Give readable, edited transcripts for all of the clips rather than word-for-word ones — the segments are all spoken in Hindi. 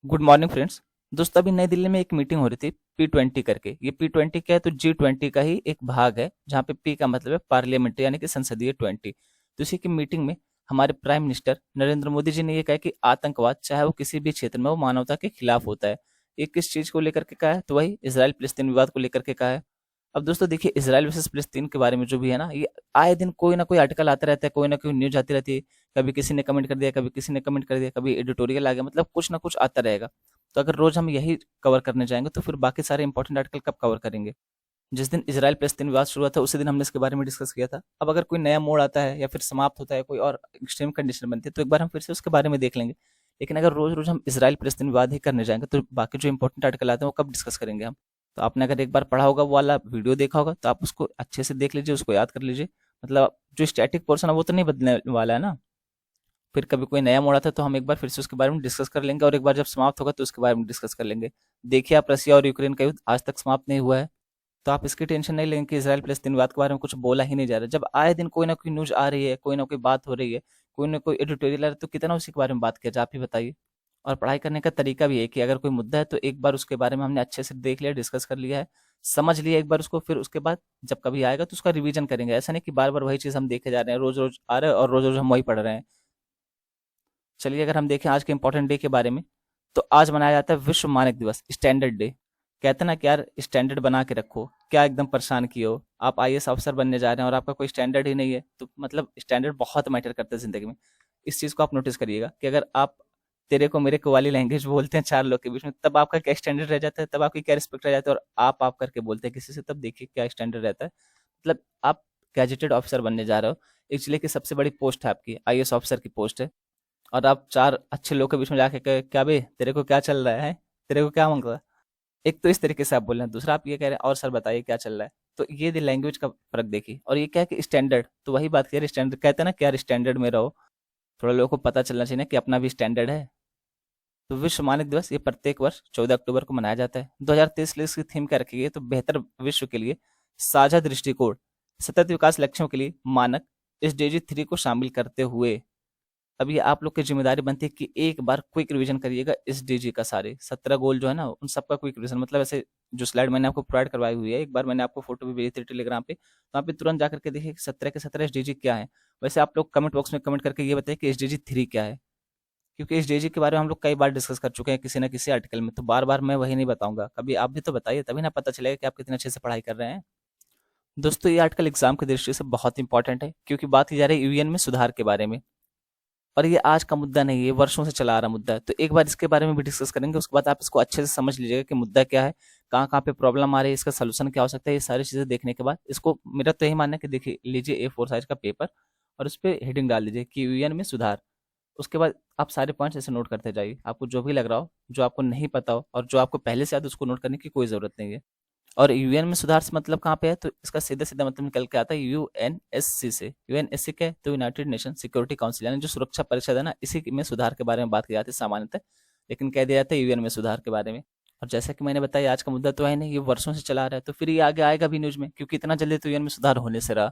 Good morning friends. दोस्तों अभी नई दिल्ली में एक मीटिंग हो रही थी P20 करके। ये P20 क्या है तो G20 का ही एक भाग है, जहाँ पे P का मतलब है पार्लियामेंट यानी कि संसदीय 20। तो इसी की मीटिंग में हमारे प्राइम मिनिस्टर नरेंद्र मोदी जी ने ये कहा कि आतंकवाद चाहे वो किसी भी क्षेत्र में, वो मानवता के खिलाफ होता है। ये किस चीज को लेकर के कहा है तो वही इसराइल फिलिस्तीन विवाद को लेकर के कहा है। अब दोस्तों देखिए, इसराइल वर्सेस फिलिस्तीन के बारे में जो भी है ना, ये आए दिन कोई ना कोई आर्टिकल आता रहता है, कोई ना कोई न्यूज आती रहती है। कभी किसी ने कमेंट कर दिया, कभी किसी ने कमेंट कर दिया, कभी एडिटोरियल आ गया, मतलब कुछ ना कुछ आता रहेगा। तो अगर रोज हम यही कवर करने जाएंगे तो फिर बाकी सारे इंपॉर्टेंट आर्टिकल कब कवर करेंगे। जिस दिन इसराइल फिलिस्तीन विवाद शुरू हुआ था उसी दिन हमने इसके बारे में डिस्कस किया था। अब अगर कोई नया मोड़ आता है या फिर समाप्त होता है, कोई और एक्सट्रीम कंडीशन बनती है, तो एक बार हम फिर से उसके बारे में देख लेंगे। लेकिन अगर रोज रोज हम इसराइल फिलिस्तीन विवाद ही करने जाएंगे तो बाकी जो इंपॉर्टेंट आर्टिकल आते हैं वो कब डिस्कस करेंगे हम। तो आपने अगर एक बार पढ़ा होगा, वो वाला वीडियो देखा होगा, तो आप उसको अच्छे से देख लीजिए, उसको याद कर लीजिए। मतलब जो स्टैटिक पोर्शन है वो तो नहीं बदलने वाला है ना। फिर कभी कोई नया मोड़ आता है तो हम एक बार फिर से उसके बारे में डिस्कस कर लेंगे, और एक बार जब समाप्त होगा तो उसके बारे में डिस्कस कर लेंगे। देखिए, आप रसिया और यूक्रेन का युद्ध आज तक समाप्त नहीं हुआ है। तो आप इसकी टेंशन नहीं लेंगे कि इसराइल फिलिस्तीन विवाद के बारे में कुछ बोला ही नहीं जा रहा। जब आए दिन कोई ना कोई न्यूज आ रही है, कोई ना कोई बात हो रही है, कोई ना कोई एडिटोरियल आ रहा है, तो कितना उसी के बारे में बात किया जाए, आप ही बताइए। और पढ़ाई करने का तरीका भी है कि अगर कोई मुद्दा है तो एक बार उसके बारे में हमने अच्छे से देख लिया, डिस्कस कर लिया है, समझ लिया एक बार उसको, फिर उसके बाद जब कभी आएगा तो उसका रिवीजन करेंगे। ऐसा नहीं कि बार बार वही चीज़ हम देखे जा रहे हैं, रोज रोज आ रहा है और रोज रोज हम वही पढ़ रहे हैं। चलिए अगर हम देखें आज के इंपॉर्टेंट डे के बारे में, तो आज मनाया जाता है विश्व मानक दिवस, स्टैंडर्ड डे। कहते हैं ना कि यार स्टैंडर्ड बना के रखो। क्या एकदम परेशान किए हो, आप आईएएस अफसर बनने जा रहे हैं और आपका कोई स्टैंडर्ड ही नहीं है, तो मतलब स्टैंडर्ड बहुत मैटर करता है जिंदगी में। इस चीज को आप नोटिस करिएगा कि अगर आप तेरे को मेरे को वाली लैंग्वेज बोलते हैं चार लोग के बीच में, तब आपका क्या स्टैंडर्ड रह जाता है, तब आपकी क्या रिस्पेक्ट रह जाता है। और आप करके बोलते हैं किसी से, तब देखिए क्या स्टैंडर्ड रहता है। मतलब आप गैजेटेड ऑफिसर बनने जा रहे हो, एक्चुअली की सबसे बड़ी पोस्ट है आपकी, आईएएस ऑफिसर की पोस्ट है। और आप चार अच्छे लोग के बीच में जाके कहे, क्या बे तेरे को क्या चल रहा है, तेरे को क्या मांग रहा है। एक तो इस तरीके से आप बोल रहे हैं, दूसरा आप ये कह रहे हैं और सर बताइए क्या चल रहा है। तो ये लैंग्वेज का फर्क देखिए। और ये क्या है कि स्टैंडर्ड, तो वही बात कह रहे, स्टैंडर्ड कहते हैं ना कि यार स्टैंडर्ड में रहो। थोड़ा लोगों को पता चलना चाहिए ना कि अपना भी स्टैंडर्ड है। तो विश्व मानक दिवस ये प्रत्येक वर्ष 14 अक्टूबर को मनाया जाता है। 2023 के लिए इसकी थीम क्या रखी गई है तो बेहतर विश्व के लिए साझा दृष्टिकोण, सतत विकास लक्ष्यों के लिए मानक SDG 3 को शामिल करते हुए। अब ये आप लोग की जिम्मेदारी बनती है कि एक बार क्विक रिवीजन करिएगा इस डीजी का, सारे 17 गोल जो है ना उन सबका क्विक रिवीजन। मतलब ऐसे जो स्लाइड मैंने आपको प्रोवाइड करवाई हुई है, एक बार मैंने आपको फोटो भी भेजी थी टेलीग्राम पे, तो आप भी तुरंत जाकर के देखिए कि 17 के 17 SDG क्या है। वैसे आप लोग कमेंट बॉक्स में कमेंट करके ये बताइए कि SDG 3 क्या है, क्योंकि SDG के बारे में हम लोग कई बार डिस्कस कर चुके हैं किसी ना किसी आर्टिकल में, तो बार बार मैं वही नहीं बताऊंगा। कभी आप भी तो बताइए, तभी ना पता चलेगा कि आप कितने अच्छे से पढ़ाई कर रहे हैं। दोस्तों ये आर्टिकल एग्जाम की दृष्टि से बहुत इंपॉर्टेंट है, क्योंकि बात की जा रही है यूएन में सुधार के बारे में। और ये आज का मुद्दा नहीं है, ये वर्षों से चला आ रहा मुद्दा है। तो एक बार इसके बारे में भी डिस्कस करेंगे, उसके बाद आप इसको अच्छे से समझ लीजिएगा कि मुद्दा क्या है, कहाँ कहाँ पे प्रॉब्लम आ रही है, इसका सोल्यूशन क्या हो सकता है। ये सारी चीजें देखने के बाद इसको, मेरा तो यही मानना है कि देखिए लीजिए A4 साइज का पेपर और उस पर हेडिंग डाल दीजिए कि यूएन में सुधार। उसके बाद आप सारे पॉइंट्स ऐसे नोट करते जाइए, आपको जो भी लग रहा हो, जो आपको नहीं पता हो और जो आपको पहले से याद है, उसको नोट करने की कोई जरूरत नहीं है। और यूएन में सुधार से मतलब कहाँ पे है, तो इसका सीधा सीधा मतलब निकल के आता है यूएनएससी से। यूएनएससी क्या है तो यूनाइटेड नेशन सिक्योरिटी काउंसिल, यानी जो सुरक्षा परिषद है ना, इसी में सुधार के बारे में बात की जाती है सामान्यतः, लेकिन कह दिया जाता है यूएन में सुधार के बारे में। और जैसा कि मैंने बताया, आज का मुद्दा तो है नहीं, ये वर्षों से चला आ रहा है, तो फिर ये आगे आएगा भी न्यूज में, क्योंकि इतना जल्दी तो यूएन में सुधार होने से रहा।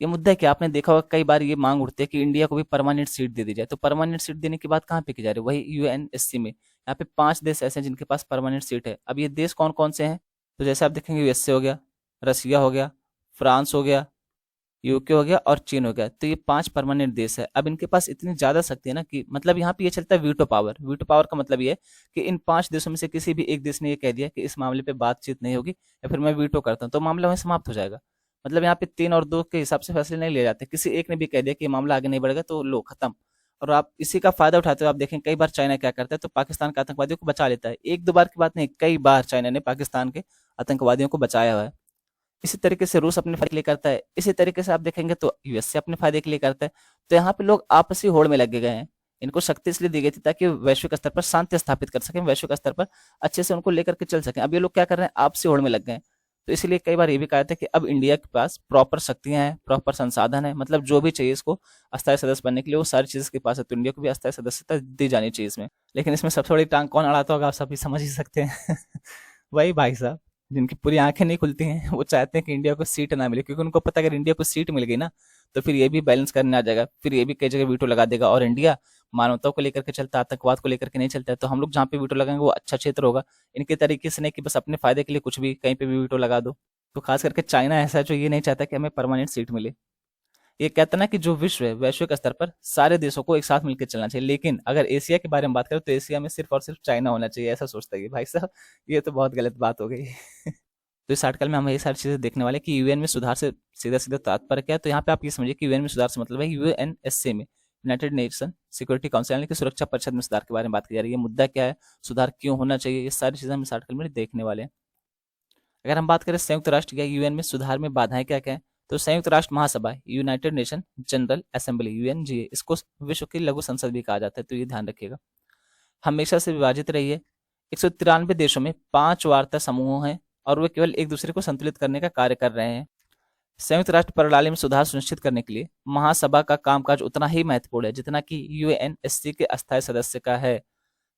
ये मुद्दा है कि आपने देखा होगा कई बार ये मांग उठती है कि इंडिया को भी परमानेंट सीट दे दी जाए। तो परमानेंट सीट देने की बात कहाँ पे की जा रही है, वही यूएनएससी में। यहाँ पे 5 देश ऐसे हैं जिनके पास परमानेंट सीट है। अब ये देश कौन कौन से हैं, तो जैसे आप देखेंगे यूएसए हो गया, रसिया हो गया, फ्रांस हो गया, यूके हो गया और चीन हो गया। तो ये 5 परमानेंट देश है। अब इनके पास इतनी ज्यादा शक्ति है ना कि मतलब यहाँ पे ये चलता है वीटो पावर। वीटो पावर का मतलब ये है कि इन 5 देशों में से किसी भी एक देश ने ये कह दिया कि इस मामले पे बातचीत नहीं होगी या फिर मैं वीटो करता हूँ, तो मामला वहीं समाप्त हो जाएगा। मतलब यहाँ पे 3 और 2 के हिसाब से फैसले नहीं लिए जाते। किसी एक ने भी कह दिया कि ये मामला आगे नहीं बढ़ेगा तो लो खत्म। और आप इसी का फायदा उठाते हो। आप देखें कई बार चाइना क्या करता है, तो पाकिस्तान के आतंकवादियों को बचा लेता है। एक दो बार की बात नहीं, कई बार चाइना ने पाकिस्तान के आतंकवादियों को बचाया हुआ है। इसी तरीके से रूस अपने फायदे के लिए करता है, इसी तरीके से आप देखेंगे तो यूएसए अपने फायदे के लिए करता है। तो यहाँ पे लोग आपसी होड़ में लगे गए हैं। इनको शक्ति इसलिए दी गई थी ताकि वैश्विक स्तर पर शांति स्थापित कर सकें, वैश्विक स्तर पर अच्छे से उनको लेकर के चल सकें। अब ये लोग क्या कर रहे हैं, आपसी होड़ में लग गए हैं। तो इसलिए कई बार ये भी कहा था कि अब इंडिया के पास प्रॉपर शक्तियां हैं, प्रॉपर संसाधन है, मतलब जो भी चाहिए इसको अस्थायी सदस्य बनने के लिए वो सारी चीज के पास है। तो इंडिया को भी अस्थायी सदस्यता दी जानी चाहिए इसमें। लेकिन इसमें सबसे बड़ी टांग कौन अड़ाता होगा, आप सभी समझ ही सकते हैं। वही भाई साहब, जिनकी पूरी आंखें नहीं खुलती हैं, वो चाहते हैं कि इंडिया को सीट ना मिले, क्योंकि उनको पता है अगर इंडिया को सीट मिल गई ना, तो फिर ये भी बैलेंस करने आ जाएगा, फिर ये भी कई जगह वीटो लगा देगा। और इंडिया मानवता को लेकर के चलता है, आतंकवाद को लेकर के नहीं चलता है। तो हम लोग जहाँ पे वीटो लगाएंगे वो अच्छा क्षेत्र होगा। इनके तरीके से नहीं कि बस अपने फायदे के लिए कुछ भी कहीं पे भी वीटो लगा दो। तो खास करके चाइना ऐसा है जो ये नहीं चाहता कि हमें परमानेंट सीट मिले। ये कहता है ना कि जो विश्व है, वैश्विक स्तर पर सारे देशों को एक साथ मिलकर चलना चाहिए, लेकिन अगर एशिया के बारे में बात करें तो एशिया में सिर्फ और सिर्फ चाइना होना चाहिए, ऐसा सोचता है ये भाई साहब। ये तो बहुत गलत बात हो गई। तो इस आर्टिकल में हम ये सारी चीजें देखने वाले कि यूएन में सुधार से सीधा सीधा तात्पर्य क्या है। तो यहाँ पे आप ये समझिए कि यूएन में सुधार से मतलब है यूएनएससी में, यूनाइटेड नेशन सिक्योरिटी काउंसिल, यानी कि सुरक्षा परिषद में सुधार के बारे में बात की जा रही है। मुद्दा क्या है, सुधार क्यों होना चाहिए, ये सारी चीजें हम इस आर्टिकल में देखने वाले हैं। अगर हम बात करें संयुक्त राष्ट्र या यूएन में सुधार में बाधाएं क्या क्या है, तो संयुक्त राष्ट्र महासभा, United Nation General Assembly UNGA, इसको विश्व की लघु संसद भी कहा जाता है, तो ये ध्यान रखिएगा, हमेशा से विभाजित रही है। 193 देशों में 5 वार्ता समूह हैं और वे केवल एक दूसरे को संतुलित करने का कार्य कर रहे हैं। संयुक्त राष्ट्र प्रणाली में सुधार सुनिश्चित करने के लिए महासभा का कामकाज उतना ही महत्वपूर्ण है जितना कि यूएनएससी के अस्थायी सदस्य का है।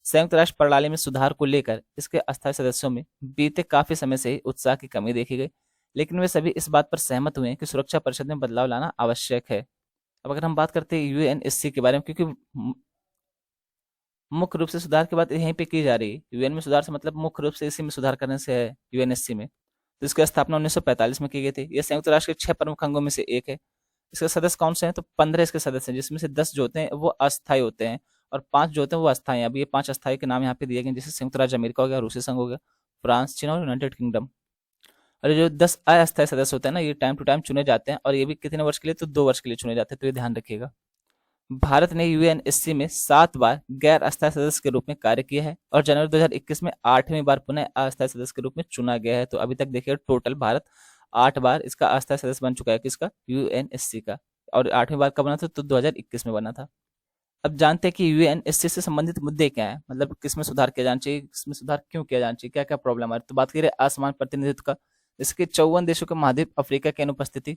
संयुक्त राष्ट्र प्रणाली में सुधार को लेकर इसके अस्थायी सदस्यों में बीते काफी समय से उत्साह की कमी देखी गई, लेकिन वे सभी इस बात पर सहमत हुए कि सुरक्षा परिषद में बदलाव लाना आवश्यक है। अब अगर हम बात करते हैं यूएनएससी के बारे में, क्योंकि मुख्य रूप से सुधार की बात यहीं पे की जा रही है, यूएन में सुधार से मतलब मुख्य रूप से इसी में सुधार करने से है, यूएनएससी में। तो इसकी स्थापना 1945 में की गई थी। यह संयुक्त राष्ट्र के 6 प्रमुख अंगों में से एक है। इसके सदस्य कौन से हैं, तो 15 इसके सदस्य हैं, जिसमें से 10 जो होते हैं वो अस्थायी होते हैं और 5 जो होते हैं वो अस्थायी हैं। अब ये 5 अस्थायी के नाम यहाँ पे दिए गए, जैसे संयुक्त राज्य अमेरिका हो गया, रूसी संघ हो गया, फ्रांस, चीन और यूनाइटेड किंगडम। और ये जो 10 अस्थायी सदस्य होते हैं ना, ये टाइम टू टाइम चुने जाते हैं, और ये भी कितने वर्ष के लिए, तो 2 वर्ष के लिए चुने जाते हैं, तो ये ध्यान रखिएगा। भारत ने यूएनएससी में 7 बार गैर अस्थायी सदस्य के रूप में कार्य किया है और जनवरी 2021 में 8वीं बार पुनः अस्थायी सदस्य के रूप में चुना गया है। तो अभी तक देखिए टोटल भारत 8 बार इसका अस्थायी सदस्य बन चुका है, किसका, यूएनएससी का। और 8वीं बार कब बना था, तो 2021 में बना था। अब जानते हैं कि यूएनएससी से संबंधित मुद्दे क्या है, मतलब किसमें सुधार किया जाना चाहिए, किसमें सुधार क्यों किया जाना चाहिए, क्या क्या प्रॉब्लम है। तो बात करें असमान प्रतिनिधित्व का, इसके 54 देशों के महाद्वीप अफ्रीका की अनुपस्थिति।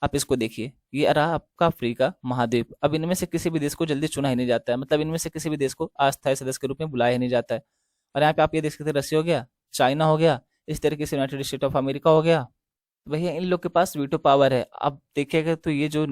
आप इसको देखिए, ये रहा आपका अफ्रीका महाद्वीप। अब इनमें से किसी भी देश को जल्दी चुना ही नहीं जाता है, मतलब इनमें से किसी भी देश को अस्थायी सदस्य के रूप में बुलाया ही नहीं जाता है। और यहाँ पे आप ये देख सकते हैं, रसिया हो गया, चाइना हो गया, इस तरीके से यूनाइटेड स्टेट ऑफ अमेरिका हो गया। तो भैया इन लोग के पास वीटो पावर है। अब देखिएगा तो ये जो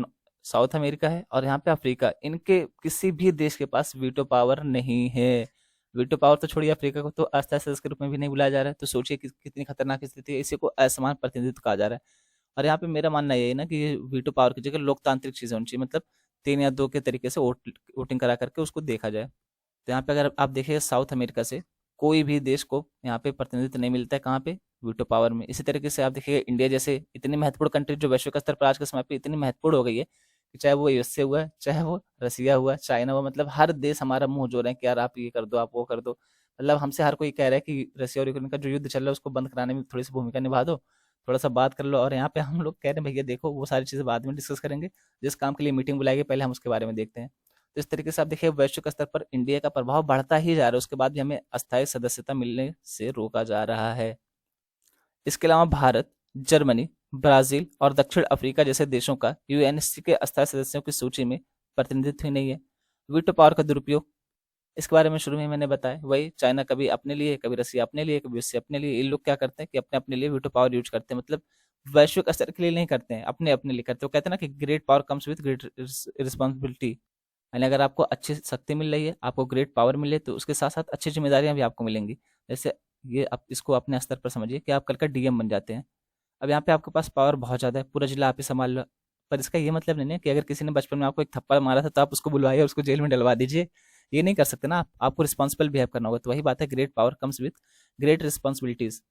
साउथ अमेरिका है और यहाँ पे अफ्रीका, इनके किसी भी देश के पास वीटो पावर नहीं है। वीटो पावर तो छोड़िए, अफ्रीका को तो अस्थायी सदस्य के रूप में भी नहीं बुलाया जा रहा है। तो सोचिए कितनी खतरनाक स्थिति है, इसी को असमान प्रतिनिधित्व कहा जा रहा है। और यहाँ पे मेरा मानना ये है ना कि वीटो पावर की जगह लोकतांत्रिक चीजें होनी चाहिए, मतलब 3 या 2 के तरीके से वोटिंग करा करके उसको देखा जाए। तो यहाँ पे अगर आप देखिए साउथ अमेरिका से कोई भी देश को यहाँ पे प्रतिनिधित्व नहीं मिलता है, कहाँ पे, वीटो पावर में। इसी तरीके से आप देखिए इंडिया जैसे इतनी महत्वपूर्ण कंट्री जो वैश्विक स्तर पर आज के समय पे इतनी महत्वपूर्ण हो गई है कि चाहे वो यूएसए हुआ, चाहे वो रसिया हुआ, चाइना हुआ, मतलब हर देश हमारा मुंह जो रहे हैं कि यार आप ये कर दो, आप वो कर दो। मतलब हमसे हर कोई कह रहा है कि रसिया और यूक्रेन का जो युद्ध चल रहा है उसको बंद कराने में थोड़ी सी भूमिका निभा दो, थोड़ा सा बात कर लो। और यहाँ पे हम लोग कह रहे हैं भैया देखो वो सारी चीजें बाद में डिस्कस करेंगे, जिस काम के लिए मीटिंग बुलाएगी पहले हम उसके बारे में देखते हैं। तो इस तरीके से आप देखिए वैश्विक स्तर पर इंडिया का प्रभाव बढ़ता ही जा रहा है, उसके बाद भी हमें अस्थायी सदस्यता मिलने से रोका जा रहा है। इसके अलावा भारत, जर्मनी, ब्राजील और दक्षिण अफ्रीका जैसे देशों का यूएनएससी के अस्थायी सदस्यों की सूची में प्रतिनिधित्व ही नहीं है। वीटो पावर का दुरुपयोग, इसके बारे में शुरू में मैंने बताया, वही चाइना कभी अपने लिए, कभी रसिया अपने लिए, कभी उससे अपने लिए। इन लोग क्या करते हैं कि अपने अपने लिए वीटो पावर यूज करते हैं, मतलब वैश्विक स्तर के लिए नहीं करते हैं, अपने अपने लिए करते हैं। वो कहते हैं ना कि great power comes with great responsibility, यानी अगर आपको अच्छी शक्ति मिल रही है, आपको ग्रेट पावर मिले, तो उसके साथ साथ अच्छी जिम्मेदारियां भी आपको मिलेंगी। जैसे ये आप इसको अपने स्तर पर समझिए कि आप कल का डीएम बन जाते हैं। अब यहाँ पे आपके पास पावर बहुत ज्यादा है, पूरा जिला आप ही संभाल लो। पर इसका ये मतलब नहीं है कि अगर किसी ने बचपन में आपको एक थप्पड़ मारा था तो आप उसको बुलवाइए और उसको जेल में डलवा दीजिए। ये नहीं कर सकते ना आप, आपको रिस्पॉन्सिबल बिहेव करना होगा। तो वही बात है, great power comes with great responsibilities.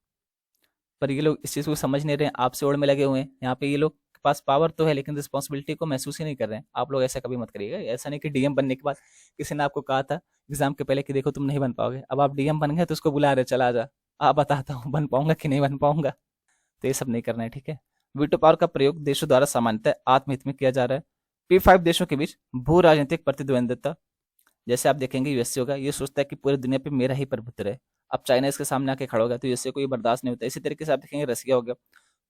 पर ये लोग इस चीज को समझ नहीं रहे हैं, आपसे ओढ़ में लगे हुए हैं। यहाँ पे ये लोग के पास पावर तो है लेकिन रिस्पॉन्सिबिलिटी को महसूस ही नहीं कर रहे हैं। आप लोग ऐसा कभी मत करिएगा। ऐसा नहीं कि डीएम बनने के बाद किसी ने आपको कहा था एग्जाम के पहले कि देखो तुम नहीं बन पाओगे, अब आप डीएम बन गए तो उसको बुला रहे चला जा, आप बताता हूँ बन पाऊंगा कि नहीं बन पाऊंगा। तो ये सब नहीं करना है, ठीक है। वीटो पावर का प्रयोग देशों द्वारा सामान्यतः आत्महित में किया जा रहा है। P5 देशों के बीच भू राजनीतिक प्रतिद्वंद्विता, जैसे आप देखेंगे यूएसए होगा, ये सोचता है कि पूरी दुनिया पे मेरा ही प्रभुत्व है। अब चाइना इसके सामने आके खड़ा होगा तो यूएसए को ये बर्दाश्त नहीं होता। इसी तरीके से आप देखेंगे रसिया हो गया,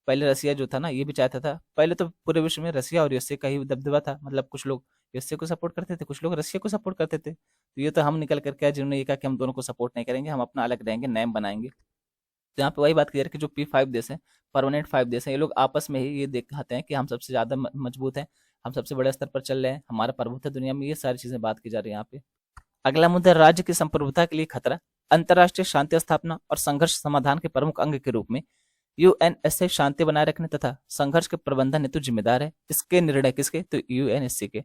पहले रसिया जो था ना ये भी चाहता था, पहले तो पूरे विश्व में रसिया और यूएसए का ही दबदबा था, मतलब कुछ लोग यूएसए को सपोर्ट करते थे, कुछ लोग रसिया को सपोर्ट करते थे। तो ये तो हम निकल करके जिन्होंने ये कहा कि हम दोनों को सपोर्ट नहीं करेंगे, हम अपना अलग रहेंगे, नेम बनाएंगे। तो यहाँ पे वही बात क्लियर कि जो P5 देश हैं, परमानेंट 5 देश हैं, ये लोग आपस में ही ये दिखाते हैं कि हम सबसे ज़्यादा मजबूत हैं, हम सबसे बड़े स्तर पर चल रहे हैं, हमारा प्रभुत्व है दुनिया में, ये सारी चीज़ें बात की जा रही है यहाँ पे। अगला मुद्दा, राज्य की संप्रभुता के लिए खतरा। अंतर्राष्ट्रीय शांति स्थापना और संघर्ष समाधान के प्रमुख अंग के रूप में यूएनएससी शांति बनाए रखने तथा संघर्ष के प्रबंधन हेतु जिम्मेदार है। इसके निर्णय किसके? तो यूएनएससी के।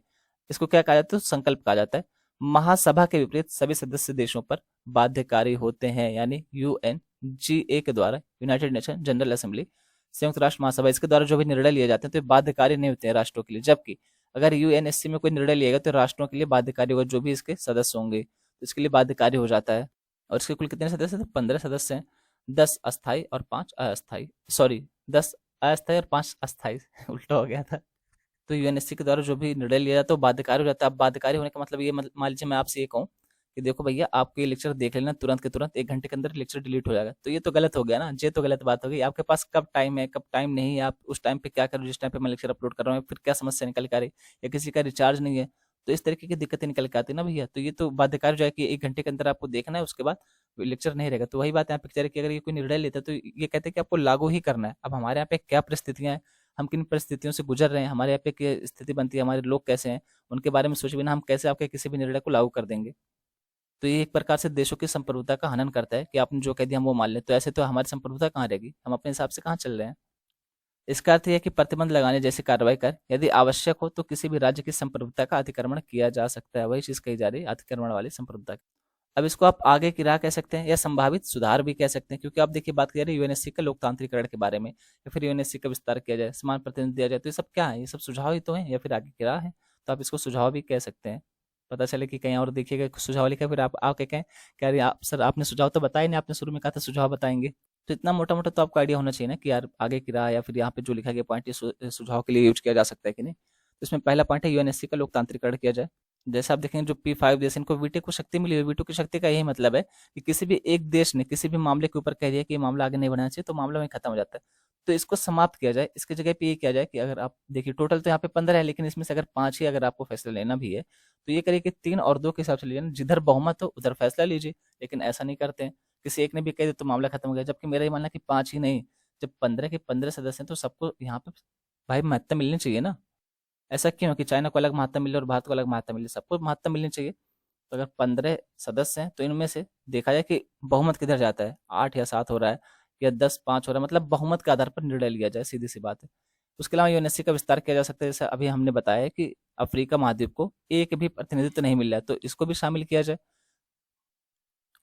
इसको क्या कहा जाता है? तो संकल्प कहा जाता है। महासभा के विपरीत सभी सदस्य देशों पर बाध्यकारी होते हैं, यानी यूएनजीए के द्वारा, यूनाइटेड नेशन जनरल असेंबली, संयुक्त राष्ट्र महासभा, इसके द्वारा जो भी निर्णय लिए जाते हैं तो ये बाध्यकारी नहीं होते हैं राष्ट्रों के लिए। जबकि अगर यूएनएससी में कोई निर्णय लिएगा तो राष्ट्रों के लिए बाध्यकारी होगा, जो भी इसके सदस्य होंगे तो इसके लिए बाध्यकारी हो जाता है। और इसके कुल कितने सदस्य हैं? तो 15 सदस्य हैं, 10 अस्थाई और 5 अस्थाई, सॉरी 10 अस्थाई और 5 अस्थाई उल्टा हो गया था। तो यूएनएससी के द्वारा जो भी निर्णय लिया जाता है वो बाध्यकारी हो जाता है। अब बाध्यकारी होने का मतलब ये, मान लीजिए मैं आपसे ये कहूँ कि देखो भैया आपको ये लेक्चर देख लेना तुरंत के तुरंत, 1 घंटे के अंदर लेक्चर डिलीट हो जाएगा, तो ये तो गलत हो गया ना, ये तो गलत बात हो गई। आपके पास कब टाइम है, कब टाइम नहीं है, आप उस टाइम पे क्या करो जिस टाइम पे मैं लेक्चर अपलोड कर रहा हूँ, फिर क्या समस्या निकल के आ रही, या किसी का रिचार्ज नहीं है, तो इस तरीके की दिक्कतें निकल के आती है ना भैया। तो ये तो बाध्यकारी हो जाएगा कि 1 घंटे के अंदर आपको देखना है, उसके बाद लेक्चर नहीं रहेगा। तो वही बात यहाँ पे कह रहे कि अगर ये कोई निर्णय लेता है तो ये कहते हैं कि आपको लागू ही करना है। अब हमारे यहाँ पे क्या परिस्थितियां हैं, हम किन परिस्थितियों से गुजर रहे हैं, हमारे यहाँ पे क्या स्थिति बनती है, हमारे लोग कैसे हैं, उनके बारे में सोचे बिना हम कैसे आपके किसी भी निर्णय को लागू कर देंगे। तो ये एक प्रकार से देशों की संप्रभुता का हनन करता है कि आपने जो कह दिया हम वो मान लें। तो ऐसे तो हमारी संप्रभुता कहाँ रहेगी, हम अपने हिसाब से कहाँ चल रहे हैं। इसका अर्थ यह है कि प्रतिबंध लगाने जैसी कार्रवाई कर यदि आवश्यक हो तो किसी भी राज्य की संप्रभुता का अतिक्रमण किया जा सकता है। वही चीज कही जा रही है, अतिक्रमण वाली संप्रभुता की। अब इसको आप आगे की राह कह सकते हैं या संभावित सुधार भी कह सकते हैं, क्योंकि आप देखिए बात कर रहे हैं यूएनएससी का लोकतांत्रिकरण के बारे में, या फिर यूएनएससी का विस्तार किया जाए, समान प्रतिनिधित्व दिया जाए, तो ये सब क्या है? ये सब सुझाव ही तो है, या फिर आगे की राह है। तो आप इसको सुझाव भी कह सकते हैं। पता चले कि कहीं और देखिएगा सुझाव लिखा, फिर आप क्या कहें, कह रहे आप सर आपने सुझाव तो बताया नहीं, आपने शुरू में कहा था सुझाव बताएंगे। तो इतना मोटा मोटा तो आपको आइडिया होना चाहिए ना कि यार आगे की राह या फिर यहाँ पे जो लिखा गया पॉइंट, ये सुझाव के लिए यूज किया जा सकता है कि नहीं। तो इसमें पहला पॉइंट है यूएनएससी का लोकतांत्रिकरण किया जाए। जैसे आप देखेंगे जो P5 देश, इनको वीटो को शक्ति मिली है। वीटो की शक्ति का यही मतलब है कि किसी भी एक देश ने किसी भी मामले के ऊपर कह दिया कि ये मामला आगे नहीं बढ़ाना चाहिए, तो मामला वहीं खत्म हो जाता है। तो इसको समाप्त किया जाए। इसकी जगह पे ये किया जाए कि अगर आप देखिए टोटल तो यहाँ पे 15 है, लेकिन इसमें से अगर 5 ही अगर आपको फैसला लेना भी है तो ये करिए कि 3 और 2 के हिसाब से लीजिए ना, जिधर बहुमत हो उधर फैसला लीजिए। लेकिन ऐसा नहीं करते हैं, किसी एक ने भी कह दिया तो मामला खत्म हो गया। जबकि मेरा ये मानना है कि 5 ही नहीं, जब 15 के 15 सदस्य हैं तो सबको यहाँ पे भाई महत्ता मिलनी चाहिए ना। ऐसा क्यों है कि चाइना को अलग महत्ता मिले और भारत को अलग महत्ता मिले? सबको महत्ता मिलनी चाहिए। तो अगर 15 सदस्य हैं तो इनमें से देखा जाए कि बहुमत किधर जाता है, 8 या 7 हो रहा है या 10-5 हो रहा है, मतलब बहुमत के आधार पर निर्णय लिया जाए, सीधी सी बात है। उसके अलावा यूएनएससी का विस्तार किया जा सकता है। जैसे अभी हमने बताया है कि अफ्रीका महाद्वीप को एक भी प्रतिनिधित्व नहीं मिल रहा है, तो इसको भी शामिल किया जाए।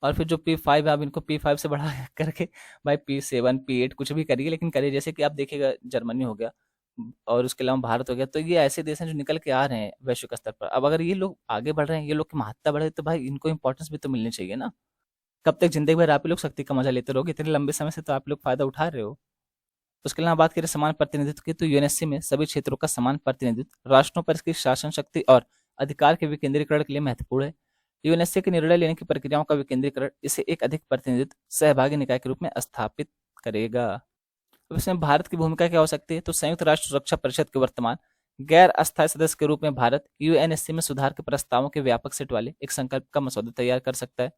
और फिर जो P5 है, आप इनको P5 से बढ़ा करके भाई P7 P8 कुछ भी करिए, लेकिन करिए। जैसे कि आप देखिएगा जर्मनी हो गया और उसके अलावा भारत हो गया, तो ये ऐसे देश हैं जो निकल के आ रहे हैं वैश्विक स्तर पर। अब अगर ये लोग आगे बढ़ रहे हैं, ये लोग की महत्ता बढ़े, तो भाई इनको इंपॉर्टेंस भी तो मिलनी चाहिए ना। कब तक जिंदगी भर आप ही लोग शक्ति का मजा लेते रहोगे? इतने लंबे समय से तो आप लोग फायदा उठा रहे हो। उसके अलावा बात करें समान प्रतिनिधित्व की, तो यूएनएससी में सभी क्षेत्रों का समान प्रतिनिधित्व राष्ट्रों पर इसकी शासन शक्ति और अधिकार के विकेंद्रीकरण के लिए महत्वपूर्ण है। यूएनएससी के निर्णय लेने की प्रक्रियाओं का विकेंद्रीकरण इसे एक अधिक प्रतिनिधित्व सहभागी निकाय के रूप में स्थापित करेगा। अब इसमें भारत की भूमिका क्या हो सकती है? तो संयुक्त राष्ट्र सुरक्षा परिषद के वर्तमान गैर अस्थायी सदस्य के रूप में भारत यूएनएससी में सुधार के प्रस्तावों के व्यापक सेट वाले एक संकल्प का मसौदा तैयार कर सकता है।